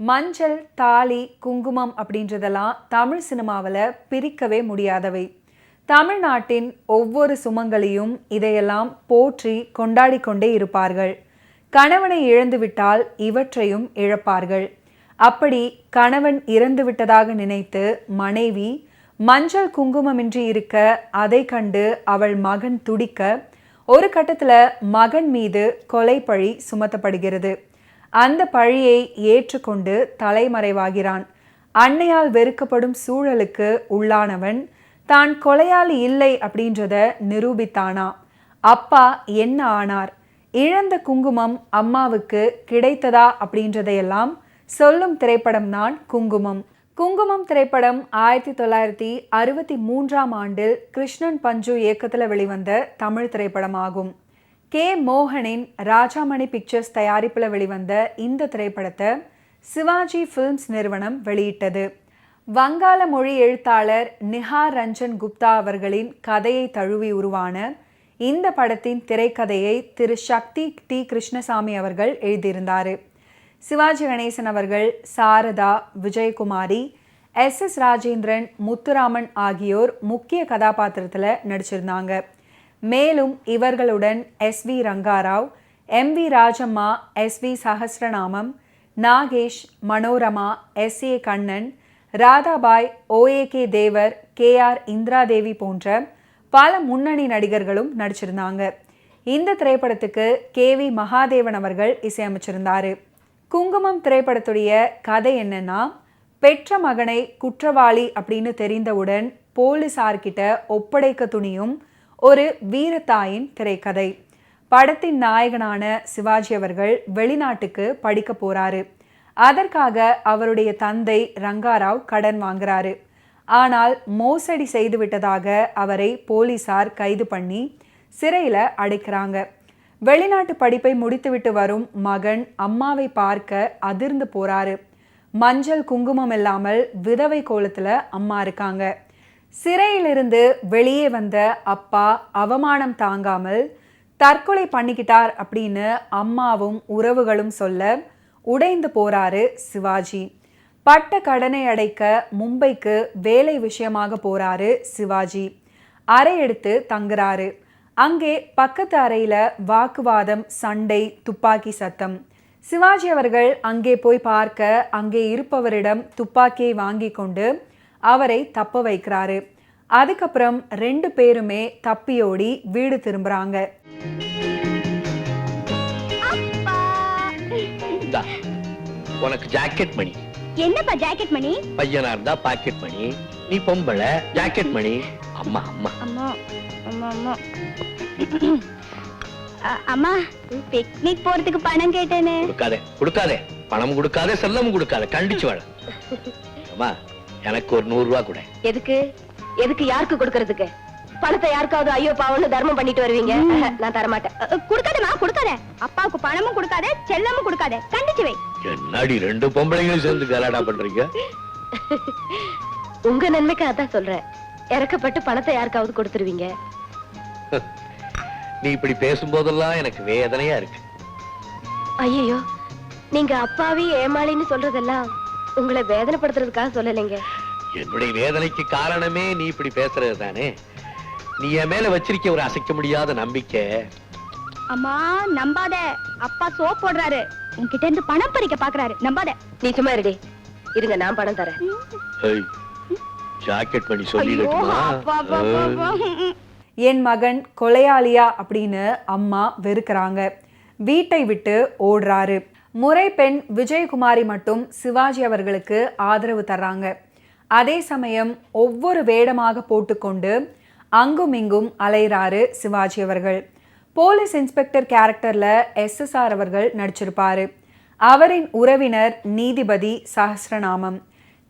மஞ்சள், தாலி, குங்குமம் அப்படின்றதெல்லாம் தமிழ் சினிமாவில் பிரிக்கவே முடியாதவை. தமிழ்நாட்டின் ஒவ்வொரு சுமங்கலியும் இதையெல்லாம் போற்றி கொண்டாடி கொண்டே இருப்பார்கள். கணவனை இழந்துவிட்டால் இவற்றையும் இழப்பார்கள். அப்படி கணவன் இறந்து விட்டதாக நினைத்து மனைவி மஞ்சள் குங்குமமின்றி இருக்க அதை கண்டு அவள் மகன் துடிக்க ஒரு கட்டத்தில் மகன் மீது கொலை பழி சுமத்தப்படுகிறது. அந்த பழியை ஏற்றுக்கொண்டு தலைமறைவாகிறான். அன்னையால் வெறுக்கப்படும் சூழலுக்கு உள்ளானவன் தான் கொலையாளி இல்லை அப்படின்றத நிரூபித்தானா? அப்பா என்ன ஆனார்? இழந்த குங்குமம் அம்மாவுக்கு கிடைத்ததா அப்படின்றதையெல்லாம் சொல்லும் திரைப்படம் தான் குங்குமம். குங்குமம் திரைப்படம் 1963ஆம் ஆண்டில் கிருஷ்ணன் பஞ்சு இயக்கத்தில் வெளிவந்த தமிழ் திரைப்படமாகும். கே. மோகனின் ராஜாமணி பிக்சர்ஸ் தயாரிப்பில் வெளிவந்த இந்த திரைப்படத்தை சிவாஜி ஃபிலிம்ஸ் நிறுவனம் வெளியிட்டது. வங்காள மொழி எழுத்தாளர் நிஹார் ரஞ்சன் குப்தா அவர்களின் கதையை தழுவி உருவான இந்த படத்தின் திரைக்கதையை திரு சக்தி டி. கிருஷ்ணசாமி அவர்கள் எழுதியிருந்தார். சிவாஜி கணேசன் அவர்கள், சாரதா, விஜயகுமாரி, எஸ். ராஜேந்திரன், முத்துராமன் ஆகியோர் முக்கிய கதாபாத்திரத்தில் நடிச்சிருந்தாங்க. மேலும் இவர்களுடன் SV. Ranga Rao, MV. Rajamma, SV. Sahasranamam, Nagesh, Manorama, SA. Kannan, Radhabai, ஓ.ஏ.கே. தேவர், கே.ஆர். இந்திராதேவி போன்ற பல முன்னணி நடிகர்களும் நடிச்சிருந்தாங்க. இந்த திரைப்படத்துக்கு கே.வி. மகாதேவன் அவர்கள் இசையமைச்சிருந்தாரு. குங்குமம் திரைப்படத்துடைய கதை என்னன்னா, பெற்ற மகனை குற்றவாளி அப்படின்னு தெரிந்தவுடன் போலீசார்கிட்ட ஒப்படைக்க துணியும் ஒரு வீரத்தாயின் திரைக்கதை. படத்தின் நாயகனான சிவாஜி அவர்கள் வெளிநாட்டுக்கு படிக்க போறாரு. அதற்காக அவருடைய தந்தை ரங்காராவ் கடன் வாங்குறாரு. ஆனால் மோசடி செய்து விட்டதாக அவரை போலீசார் கைது பண்ணி சிறையில் அடைக்கிறாங்க. வெளிநாட்டு படிப்பை முடித்துவிட்டு வரும் மகன் அம்மாவை பார்க்க அதிர்ந்து போறாரு. மஞ்சள் குங்குமம் இல்லாமல் விதவை கோலத்துல அம்மா இருக்காங்க. சிறையிலிருந்து வெளியே வந்த அப்பா அவமானம் தாங்காமல் தற்கொலை பண்ணிக்கிட்டார் அப்படின்னு அம்மாவும் உறவுகளும் சொல்ல உடைந்து போறாரு சிவாஜி. பட்ட கடனை அடைக்க மும்பைக்கு வேலை விஷயமாக போறாரு சிவாஜி. அறை எடுத்து தங்குறாரு. அங்கே பக்கத்து அறையில் வாக்குவாதம், சண்டை, துப்பாக்கி சத்தம். சிவாஜி அவர்கள் அங்கே போய் பார்க்க அங்கே இருப்பவரிடம் துப்பாக்கியை வாங்கி கொண்டு அவரை தப்ப வைக்கிறாரு. அதுக்கப்புறம் 2 பேருமே தப்பியோடி வீடு திரும்புறாங்க. உனக்கு ஜாக்கெட் மணி. என்னப்பா ஜாக்கெட் மணி? பையனா இருந்தா பாக்கெட் மணி, நீ பொம்பளை ஜாக்கெட் மணி. அம்மா அம்மா அம்மா அம்மா அம்மா அம்மா, பிக்னிக் போறதுக்கு பணம் கேட்டேனே. கொடுக்காதே பணம் கொடுக்காதே, செல்லம் கொடுக்காதே, கண்டிச்சு வாழ. அம்மா, எனக்கு ஒரு 100 ரூபாய் கொடு. எதுக்கு? எதுக்கு? யாருக்கு கொடுக்கறதுக்கு? பணத்தை யாருக்காவது ஐயோ பாவம்னு தர்மம் பண்ணிட்டு வருவீங்க. நான் தரமாட்டேன். கொடுக்காதேமா, கொடுக்காதே. அப்பாவுக்கு பணமும் கொடுக்காதே, செல்லமும் கொடுக்காதே, கண்டிச்சு வை. என்னடி 2 பொம்பளைங்களும் சேர்ந்து கலாடா பண்றீங்க? உங்க நன்மைக்கு அதான் சொல்றேன். இறக்கப்பட்டு பணத்தை யாருக்காவது கொடுத்துருவீங்க. நீ இப்படி பேசும்போதெல்லாம் எனக்கு வேதனையா இருக்கு. ஐயோ, நீங்க அப்பாவி ஏமாளின்னு சொல்றதெல்லாம் உங்களை வேதனைப்படுத்துறதுக்காக சொல்லலைங்க. என்னுடைய வேதனைக்கு காரணமே நீ இப்படி பேசுறது தானே. நீ என் மேல வச்சிருக்க ஒரு அசைக்க முடியாத நம்பிக்கை. அம்மா நம்பாத, அப்பா சோப் போடுறாரு, உன்கிட்ட இருந்து பணம் பறிக்க பாக்குறாரு, நம்பாத. நீ சும்மா இருடி, இருங்க நான் பணம் தரேன். ஜாக்கெட் பண்ணி சொல்லிடுமா? என் மகன் கொலையாளியா அப்படின்னு அம்மா வெறுக்கிறாங்க. வீட்டை விட்டு ஓடுறாரு. முறை பெண் விஜயகுமாரி மட்டும் சிவாஜி அவர்களுக்கு ஆதரவு தர்றாங்க. அதே சமயம் ஒவ்வொரு வேடமாக போட்டுக்கொண்டு அங்கும் இங்கும் அலைகிறாரு சிவாஜி அவர்கள். போலீஸ் இன்ஸ்பெக்டர் கேரக்டர்ல எஸ்.எஸ்.ஆர். அவர்கள் நடிச்சிருப்பாரு. அவரின் உறவினர் நீதிபதி சஹஸ்ரநாமம்.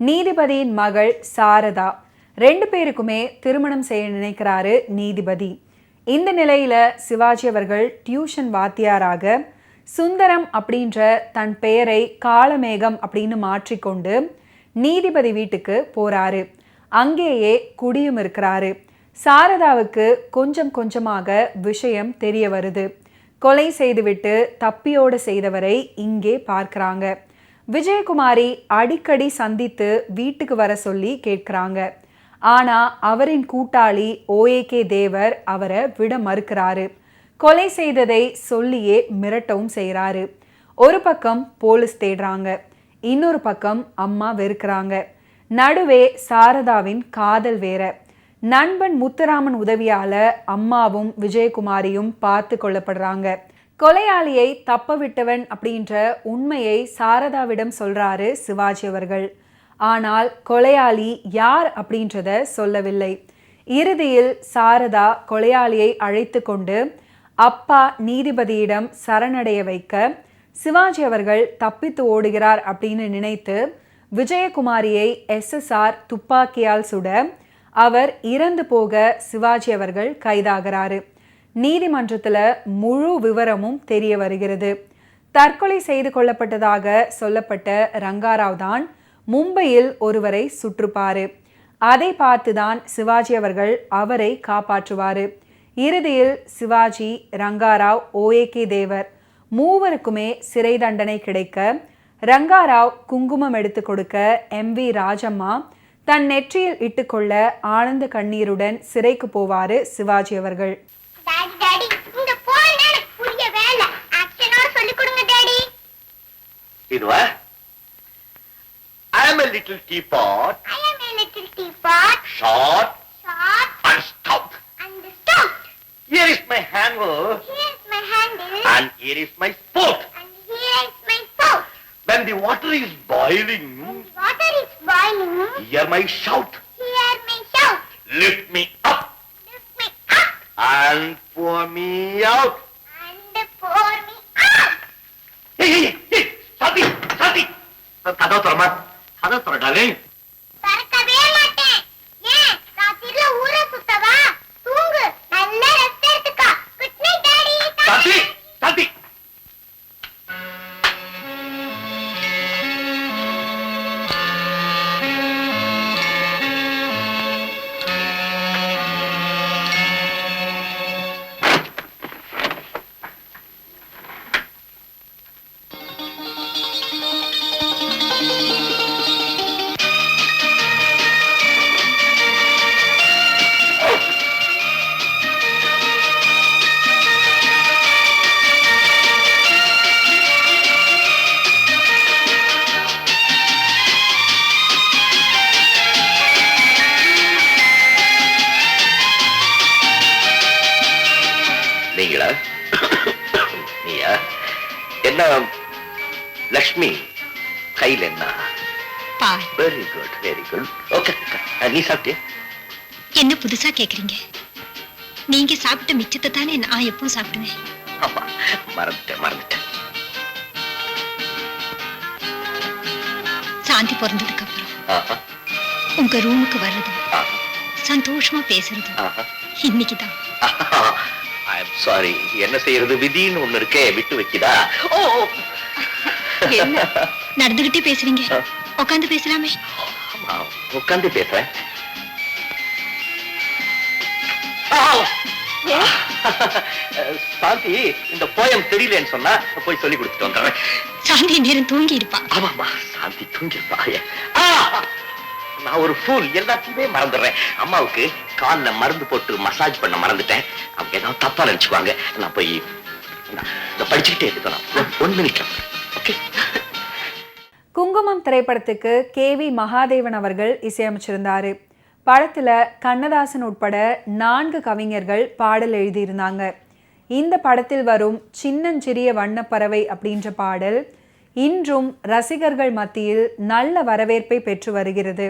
நீதிபதியின் மகள் சாரதா. 2 பேருக்குமே திருமணம் செய்ய நினைக்கிறாரு நீதிபதி. இந்த நிலையில சிவாஜி அவர்கள் டியூஷன் வாத்தியாராக சுந்தரம் அப்படின்ற தன் பெயரை காளமேகம் அப்படின்னு மாற்றிக்கொண்டு நீதிபதி வீட்டுக்கு போறாரு. அங்கேயே குடியும் இருக்கிறாரு. சாரதாவுக்கு கொஞ்சம் கொஞ்சமாக விஷயம் தெரிய வருது. கொலை செய்துவிட்டு தப்பியோடு செய்தவரை இங்கே பார்க்கிறாங்க. விஜயகுமாரி அடிக்கடி சந்தித்து வீட்டுக்கு வர சொல்லி கேட்கிறாங்க. ஆனா அவரின் கூட்டாளி ஓஏகே தேவர் அவரை விட மறுக்கிறாரு. கொலை செய்ததை சொல்லியே மிரட்டவும் செய்கிறாரு. ஒரு பக்கம் போலீஸ் தேடுறாங்க, இன்னொரு பக்கம் அம்மா வெறுக்கிறாங்க. நடுவே சாரதாவின் காதல் வேற. நண்பன் முத்துராமன் உதவியால அம்மாவும் விஜயகுமாரியும் பார்த்து கொள்ளப்படுறாங்க. கொலையாளியை தப்ப விட்டவன் அப்படின்ற உண்மையை சாரதாவிடம் சொல்றாரு சிவாஜி அவர்கள். ஆனால் கொலையாளி யார் அப்படின்றத சொல்லவில்லை. இறுதியில் சாரதா கொலையாளியை அழைத்து கொண்டு அப்பா நீதிபதியிடம் சரணடைய வைக்க சிவாஜி அவர்கள் தப்பித்து ஓடுகிறார் அப்படின்னு நினைத்து விஜயகுமாரியை எஸ்எஸ்ஆர் துப்பாக்கியால் சுட அவர் இறந்து போக சிவாஜி அவர்கள் கைதாகிறாரு. நீதிமன்றத்தில் முழு விவரமும் தெரிய வருகிறது. தற்கொலை செய்து கொள்ளப்பட்டதாக சொல்லப்பட்ட ரங்காராவ் தான் மும்பையில் ஒருவரை சுற்றுப்பாரு. அதை பார்த்துதான் சிவாஜி அவர்கள் அவரை காப்பாற்றுவாரு. இறுதியில் சிவாஜி, ரங்காராவ், ஓஏகே தேவர் மூவருக்குமே சிறை தண்டனை கிடைக்க ரங்காராவ் குங்குமம் எடுத்து கொடுக்க எம்வி ராஜம்மா தன் நெற்றியில் இட்டுக்கொள்ள ஆனந்த கண்ணீருடன் சிறைக்கு போவாரு சிவாஜி அவர்கள். I am a little teapot. I am a little teapot. Short. Short. And stout. And stout. Here is my handle. Here is my handle. And here is my spout. And here is my spout. When the water is boiling. When the water is boiling. Hear my shout. Hear my shout. Lift me up. Lift me up. And pour me out. And pour me out. Hey, hey, hey. Sati, Sati. Kadav Torma. Kadav Torma, darling. பறக்கவே மாட்டேன். ஏன் ராத்திரில ஊரை சுத்தவா? தூங்கு, நல்ல rest எடுத்துக்கோ. Good night daddy. Sati, Sati. நீங்களா? நீயா? என்ன லக்ஷ்மி கையில் என்ன? Very good, very good. Okay, நீ சாப்பிட்டியா? என்ன புதுசா கேக்குறீங்க? நீங்க சாப்பிட்ட மிச்சத்தை தானே நான் எப்பவும் சாப்பிடுவேன். ஆமா, மறந்துட்டேன். சாந்தி பிறந்ததுக்கு அப்புறம் உங்க ரூமுக்கு வர்றதும் சந்தோஷமா பேசுறதும் இன்னைக்குதான். I am sorry. என்ன செய்யறது, விதின்னு ஒண்ணு இருக்கே, விட்டு வைக்குதா? என்ன நடந்துகிட்டே பேசுறீங்க? உட்காந்து பேசலாமே. உட்காந்து பேசுறேன். சாந்தி இந்த போயம் தெரியலன்னு சொன்னா போய் சொல்லி கொடுத்துட்டு வந்துடுறேன். சாந்தி நேரம் தூங்கி இருப்பா. ஆமாமா, சாந்தி தூங்கிருப்பா. நான் ஒரு ஃபூல், எல்லாத்தையுமே மறந்துடுறேன். அம்மாவுக்கு கால்ல மருந்து போட்டு மசாஜ் பண்ண மறந்துட்டேன். அவங்க ஏதாவது தப்பா நினைச்சுக்குவாங்க. நான் போய் படிச்சுக்கிட்டே இருக்கேன். 1 minute. ஓகே. குங்குமம் திரைப்படத்துக்கு KV மகாதேவன் அவர்கள் இசையமைச்சிருந்தாரு. படத்துல கண்ணதாசன் உட்பட 4 கவிஞர்கள் பாடல் எழுதியிருந்தாங்க. இந்த படத்தில் வரும் சின்னஞ்சிறிய வண்ணப்பறவை அப்படின்ற பாடல் இன்றும் ரசிகர்கள் மத்தியில் நல்ல வரவேற்பை பெற்று வருகிறது.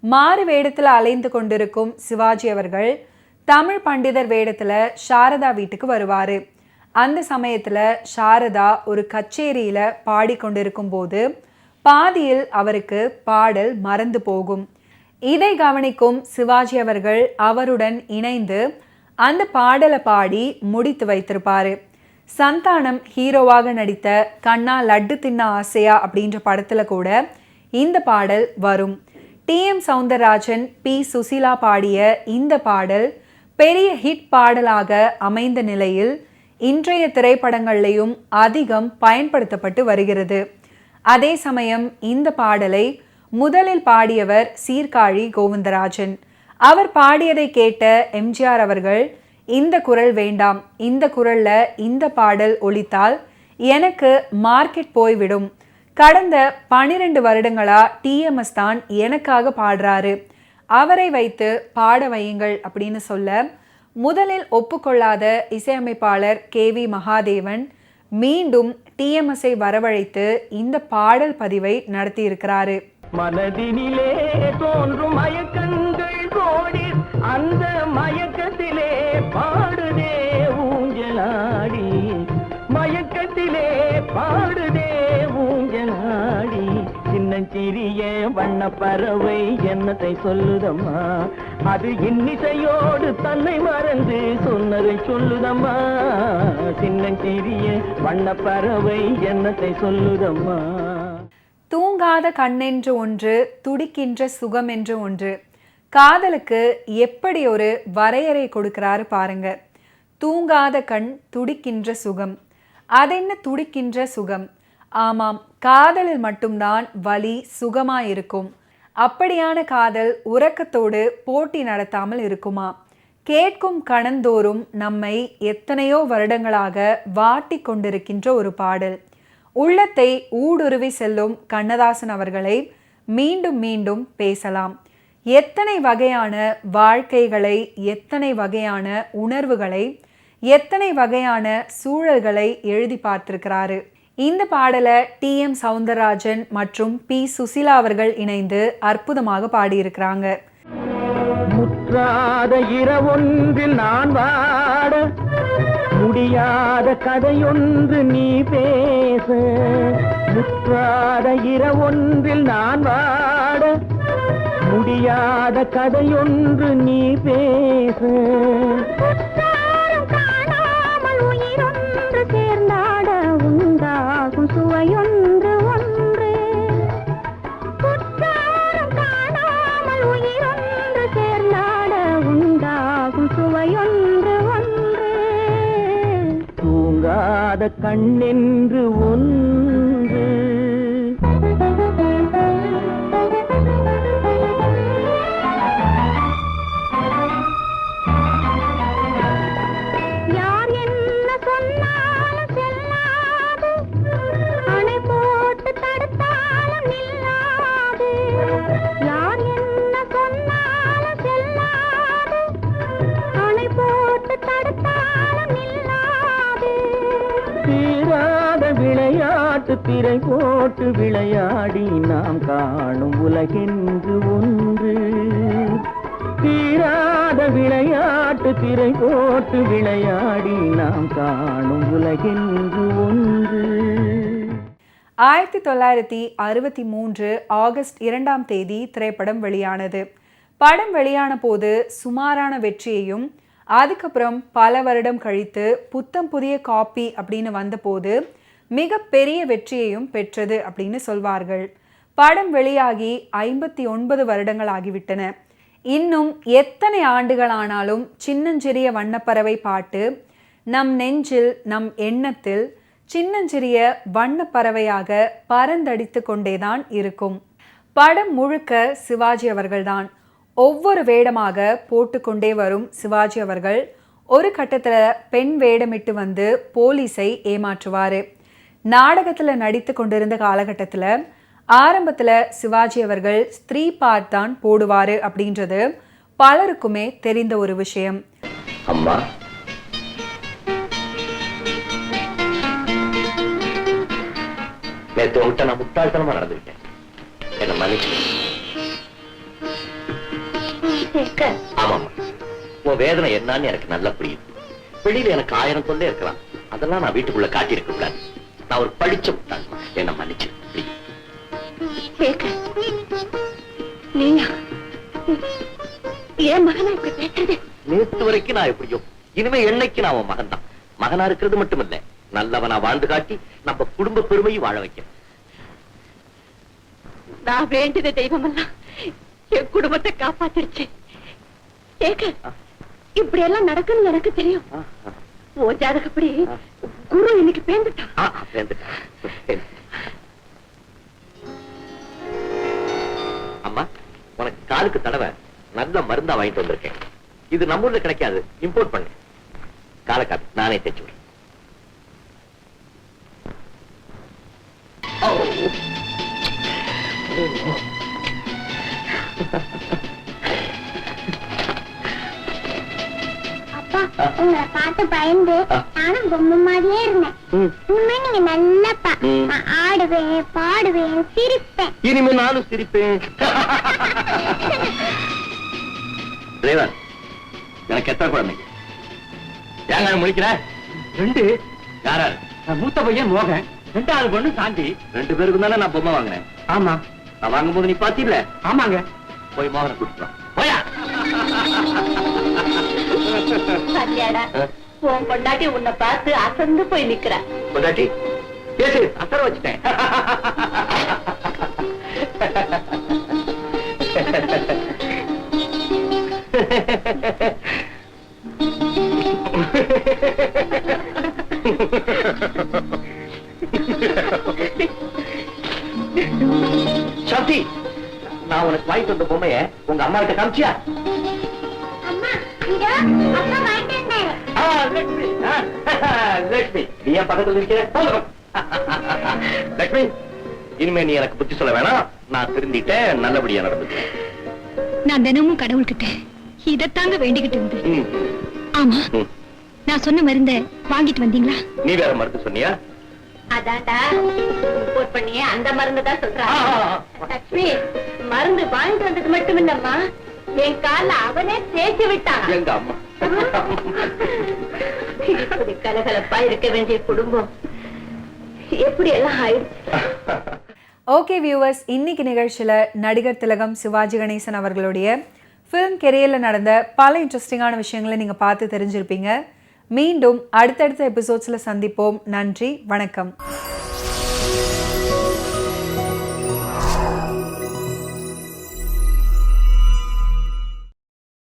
மாறு வேடத்தில் அலைந்து கொண்டிருக்கும் சிவாஜி அவர்கள் தமிழ் பண்டிதர் வேடத்துல சாரதா வீட்டுக்கு வருவாரு. அந்த சமயத்துல சாரதா ஒரு கச்சேரியில பாடிக்கொண்டிருக்கும் போது பாதியில் அவருக்கு பாடல் மறந்து போகும். இதை கவனிக்கும் சிவாஜி அவர்கள் அவருடன் இணைந்து அந்த பாடலை பாடி முடித்து வைத்திருப்பாரு. சந்தானம் ஹீரோவாக நடித்த கண்ணா லட்டு தின்ன ஆசையா அப்படின்ற படத்துல கூட இந்த பாடல் வரும். TM சௌந்தரராஜன், P சுசீலா பாடிய இந்த பாடல் பெரிய ஹிட் பாடலாக அமைந்த நிலையில் இன்றைய திரைப்படங்கள்லையும் அதிகம் பயன்படுத்தப்பட்டு வருகிறது. அதே சமயம் இந்த பாடலை முதலில் பாடியவர் சீர்காழி கோவிந்தராஜன். அவர் பாடியதை கேட்ட எம்ஜிஆர் அவர்கள், இந்த குரல் வேண்டாம், இந்த குரல்ல இந்த பாடல் ஒலித்தால் எனக்கு மார்க்கெட் போய்விடும், கடந்த 12 வருடங்களா டிஎம்எஸ் தான் எனக்காக பாடுறாரு, அவரை வைத்து பாட வையுங்கள் அப்படின்னு சொல்ல முதலில் ஒப்புக்கொள்ளாத இசையமைப்பாளர் KV மகாதேவன் மீண்டும் டிஎம்எஸ்ஐ வரவழைத்து இந்த பாடல் பதிவை நடத்தியிருக்கிறாரு. மனதினிலே தோன்றும் மயக்கங்கள் கோடி, அந்த மயக்கத்திலே பாடுதே ஊஞ்சலாடி, மயக்கத்திலே பாடுதே ஊஞ்சலாடி, சின்னஞ்சிறிய வண்ண பறவை என்னத்தை சொல்லுதம்மா, அது இன்னிசையோடு தன்னை மறந்து சொன்னதை சொல்லுதம்மா, சின்னஞ்சிறிய வண்ண பறவை என்னத்தை சொல்லுதம்மா. தூங்காத கண்ணென்று ஒன்று, துடிக்கின்ற சுகம் என்று ஒன்று. காதலுக்கு எப்படி ஒரு வரையறை கொடுக்கிறாரு பாருங்க. தூங்காத கண், துடிக்கின்ற சுகம். அதென்ன துடிக்கின்ற சுகம்? ஆமாம், காதலில் மட்டும்தான் வலி சுகமாயிருக்கும். அப்படியான காதல் உறக்கத்தோடு போட்டி நடத்தாமல் இருக்குமா? கேட்கும் கணந்தோறும் நம்மை எத்தனையோ வருடங்களாக வாட்டி கொண்டிருக்கின்ற ஒரு பாடல். உள்ளத்தை ஊடுருவி செல்லும் கண்ணதாசன் அவர்களை மீண்டும் மீண்டும் பேசலாம். எத்தனை வகையான வாழ்க்கைகளை, எத்தனை வகையான உணர்வுகளை, எத்தனை வகையான சூழல்களை எழுதி பார்த்திருக்கிறாரு. இந்த பாடலை TM சௌந்தரராஜன் மற்றும் P சுசிலா அவர்கள் இணைந்து அற்புதமாக பாடியிருக்கிறாங்க. முற்றாத இரவொன்றில் நான் வாட, முடியாத கதையொன்று நீ பேச, முற்றாத இரவொன்றில் நான் வாட, முடியாத கதையொன்று நீ பேச, காணாமல் உயிரொன்று சேர்ந்தாட உண்டாகும் சுவையொன்று ஒன்று, குற்றாலம் காணாமல் உயிரொன்று சேர்ந்தாட உண்டாகும் சுவையொன்று ஒன்று, தூங்காத கண்ணென்று ஒன்று. யார் என்ன சொன்னாலும் செல்லாது, அணை போட்டு தடுத்தாலும் நில்லாது, யார் என்ன சொன்னாலும் செல்லாது, அணை போட்டு தடுத்தாலும் நில்லாது, தீராத விளையாட்டு திரை போட்டு விளையாடி நாம் காணும் உலகென்று ஒன்று, தீராத விளையாட்டு திரை போட்டு விளையாடி நாம் காணும் உலகென்று ஒன்று. 1963 ஆகஸ்ட் 2ஆம் தேதி திரைப்படம் வெளியானது. படம் வெளியான போது சுமாரான வெற்றியையும், அதுக்கப்புறம் பல வருடம் கழித்து புத்தம் புதிய காப்பி அப்படின்னு வந்தபோது மிக பெரிய வெற்றியையும் பெற்றது அப்படின்னு சொல்வார்கள். படம் வெளியாகி 59 வருடங்கள் ஆகிவிட்டன. இன்னும் எத்தனை ஆண்டுகள் ஆனாலும் சின்னஞ்சிறிய வண்ணப்பறவை பாட்டு நம் நெஞ்சில், நம் எண்ணத்தில் சின்னஞ்சிறிய வண்ணப்பறவையாக பறந்தடித்து கொண்டேதான் இருக்கும். படம் முழுக்க சிவாஜி அவர்கள்தான். ஒவ்வொரு வேடமாக போட்டுக்கொண்டே வரும் சிவாஜி அவர்கள் ஒரு கட்டத்தில் பெண் வேடமிட்டு வந்து போலீஸை ஏமாற்றுவார். நாடகத்தில் நடித்து கொண்டிருந்த காலகட்டத்தில் ஆரம்பத்தில் சிவாஜி அவர்கள் ஸ்திரீ பார்ட் தான் போடுவார் அப்படின்றது பலருக்குமே தெரிந்த ஒரு விஷயம். அம்மா, நேற்று உங்ககிட்ட நான் முட்டாள்தனமா நடந்துக்கிட்டேன், என்ன மன்னிச்சு. ஆமாமா, உன் வேதனை என்னன்னு எனக்கு நல்லா புரியுது. வெளியில எனக்கு 1000 தொல்லை இருக்கலாம், அதெல்லாம் நான் வீட்டுக்குள்ள காட்டியிருக்க கூடாது. நான் ஒரு படிச்ச முட்டாள், என்ன மன்னிச்சு. நேற்று வரைக்கும் நான் எப்படியோ, இனிமே என்னைக்கு நான் உன் மகன் தான். மகனா இருக்கிறது மட்டுமில்ல, நல்லவனா வாழ்ந்து காட்டி நம்ம குடும்ப பெருமையும் வாழ வைக்கிறேன். நான் வேண்டிய தெய்வம் எல்லாம் என் குடும்பத்தை காப்பாத்திருச்சு. இப்படி எல்லாம் நடக்குன்னு எனக்கு தெரியும். ஓ ஜாதகப்படி குரு இன்னைக்கு பேந்துட்டான். அம்மா, உனக்கு காலுக்கு தடவை நல்ல மருந்தா வாங்கிட்டு வந்திருக்கேன். இது நம்ம ஊர்ல கிடைக்காது, இம்போர்ட் பண்ணு. காலக்காத்து நானே தைச்சு விடுறேன். அப்பா, உங்களை பார்த்து பயந்து நானும் பொம்மை மாதிரியே இருந்தேன். இனிமே நீங்க நல்லா ஆடுவேன், பாடுவேன், சிரிப்பேன். இனிமே நானும் சிரிப்பேன். டிரைவர், எனக்கு எத்தனை குழந்தைங்க? ஏங்க முடிக்கிற? 2. யாராரு? மூத்த பையன் மோகன், 2வது பொண்ணு சாந்தி. 2 பேருக்கு தானே நான் பொம்மை வாங்கினேன். ஆமா. நான் வாங்கும்போது நீ பாத்தீல்ல? ஆமாங்க. போய் மோகனை கூட்டிட்டு போயா. சரியாடா, உன் பொண்டாட்டி உன்னை பார்த்து அசந்து போய் நிக்கிறா. பொண்டாட்டி பேசு, அசர வச்சுட்டேன். சாந்தி, நான் உனக்கு வாங்கிட்டு வந்த பொம்மைய உங்க அம்மா கிட்ட காமிச்சியா? அம்மா, இதோ அப்பா வாங்கிட்டு வந்தாரு. லட்சுமி, லட்சுமி, நீ என் பக்கத்துல இருக்கிற? லட்சுமி, இனிமே நீ எனக்கு புத்தி சொல்ல வேணாம். நான் திருந்திட்டேன், நல்லபடியா நடந்துட்டேன். நான் தினமும் கடவுள்கிட்ட இதத்தாங்க வேண்டிக்கிட்டு இருந்தேன். ஆமா, நான் சொன்ன மருந்த வாங்கிட்டு வந்தீங்களா? நீ வேற மருந்து சொன்னியா? அதான்டா இம்போர்ட் பண்ணியே அந்த மருந்து தான் சொல்றான். லட்சுமி, மருந்து வாங்கிட்டு வந்தது மட்டும் இல்லம்மா, என் கால அவனே தேய்ச்சி விட்டான். எங்க அம்மா. இப்படி கலகலப்பா இருக்க வேண்டிய குடும்பம் எப்படி எல்லாம் ஆயிடுச்சு. ஓகே வியூவர்ஸ், இன்னைக்கு நிகழ்ச்சியில் நடிகர் திலகம் சிவாஜி கணேசன் அவர்களுடைய ஃபிலிம் கெரியரில் நடந்த பல இன்ட்ரெஸ்டிங்கான விஷயங்களை நீங்கள் பார்த்து தெரிஞ்சிருப்பீங்க. மீண்டும் அடுத்தடுத்த எபிசோட்ஸில் சந்திப்போம். நன்றி, வணக்கம்.